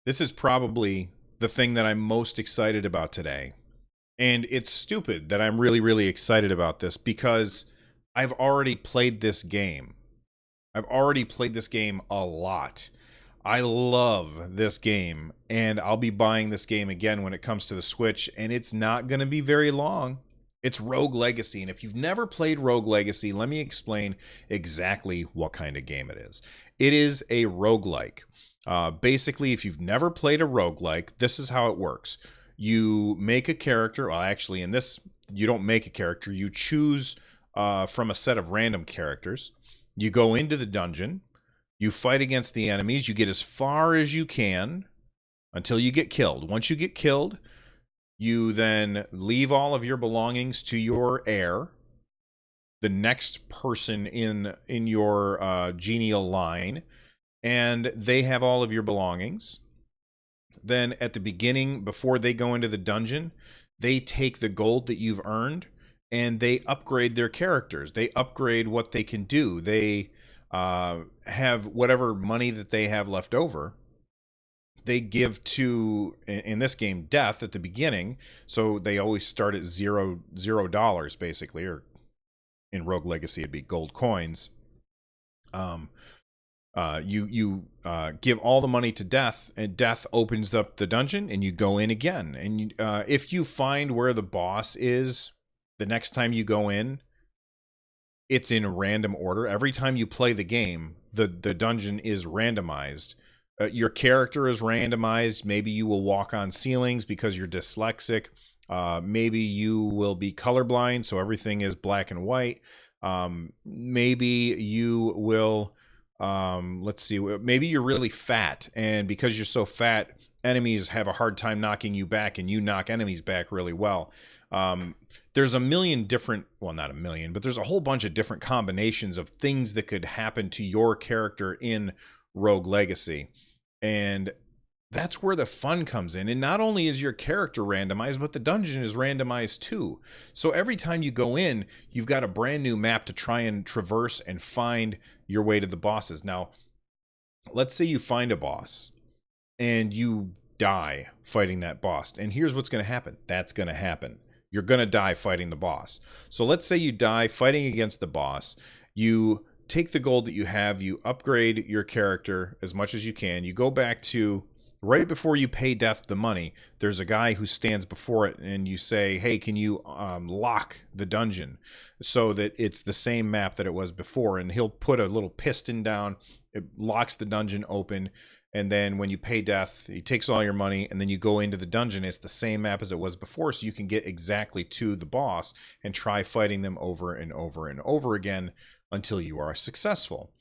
This is probably the thing that I'm most excited about today. And it's stupid that I'm really, really excited about this because I've already played this game. I've already played this game a lot. I love this game, and I'll be buying this game again when it comes to the Switch, and it's not going to be very long. It's Rogue Legacy, and if you've never played Rogue Legacy, let me explain exactly what kind of game it is. It is a roguelike. Basically, if you've never played a roguelike, this is how it works. You make a character. Well, actually, in this, you don't make a character. You choose from a set of random characters. You go into the dungeon. You fight against the enemies. You get as far as you can until you get killed. Once you get killed, you then leave all of your belongings to your heir, the next person in your genial line, and they have all of your belongings. Then at the beginning, before they go into the dungeon, they take the gold that you've earned and they upgrade their characters. They upgrade what they can do. They have whatever money that they have left over. They give to, in this game, death at the beginning. So they always start at $0 basically, or in Rogue Legacy it'd be gold coins. You give all the money to death, and death opens up the dungeon, and you go in again. And if you find where the boss is, the next time you go in, it's in random order. Every time you play the game, the dungeon is randomized. Your character is randomized. Maybe you will walk on ceilings because you're dyslexic. Maybe you will be colorblind, so everything is black and white. Maybe you will, let's see, maybe you're really fat, and because you're so fat, enemies have a hard time knocking you back, and you knock enemies back really well. There's a million different, well, not a million, but there's a whole bunch of different combinations of things that could happen to your character in Rogue Legacy. And that's where the fun comes in. And not only is your character randomized, but the dungeon is randomized too. So every time you go in, you've got a brand new map to try and traverse and find your way to the bosses. Now, let's say you find a boss and you die fighting that boss. And here's what's going to happen. That's going to happen. You're going to die fighting the boss. So let's say you die fighting against the boss. You take the gold that you have, you upgrade your character as much as you can. You go back to right before you pay death the money. There's a guy who stands before it, and you say, hey, can you lock the dungeon so that it's the same map that it was before? And he'll put a little piston down. It locks the dungeon open. And then when you pay death, he takes all your money, and then you go into the dungeon. It's the same map as it was before, so you can get exactly to the boss and try fighting them over and over and over again until you are successful.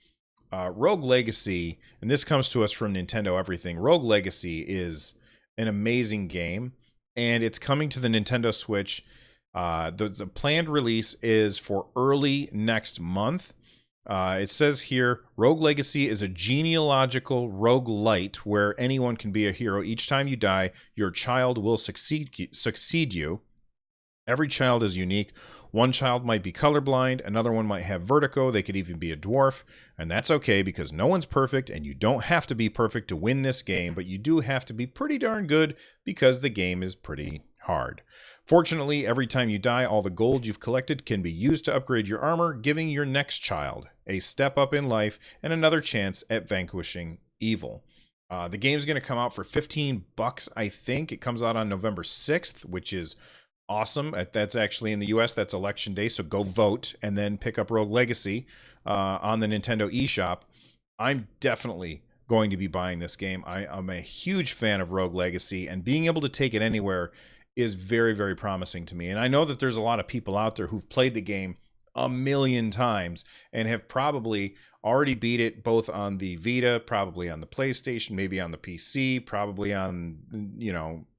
Rogue Legacy, and this comes to us from Nintendo Everything. Rogue Legacy is an amazing game, and it's coming to the Nintendo Switch. The planned release is for early next month. It says here, Rogue Legacy is a genealogical roguelite where anyone can be a hero. Each time you die, your child will succeed you. Every child is unique. One child might be colorblind, another one might have vertigo, they could even be a dwarf, and that's okay because no one's perfect, and you don't have to be perfect to win this game, but you do have to be pretty darn good because the game is pretty hard. Fortunately, every time you die, all the gold you've collected can be used to upgrade your armor, giving your next child a step up in life and another chance at vanquishing evil. The game's going to come out for $15, I think. It comes out on November 6th, which is awesome. That's actually in the US. That's election day, so go vote and then pick up Rogue Legacy on the Nintendo eShop. I'm definitely going to be buying this game. I'm a huge fan of Rogue Legacy, and being able to take it anywhere is very, very promising to me. And I know that there's a lot of people out there who've played the game a million times and have probably already beat it both on the Vita, probably on the PlayStation, maybe on the PC, probably on,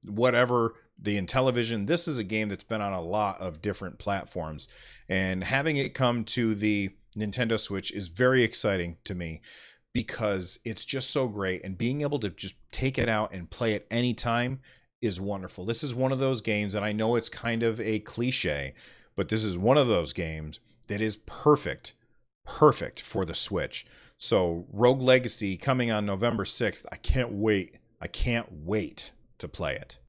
whatever, the Intellivision. This is a game that's been on a lot of different platforms, and having it come to the Nintendo Switch is very exciting to me because it's just so great, and being able to just take it out and play it anytime is wonderful. This is one of those games, and I know it's kind of a cliche, but this is one of those games that is perfect for the Switch. So Rogue Legacy coming on November 6th. I can't wait. I can't wait to play it.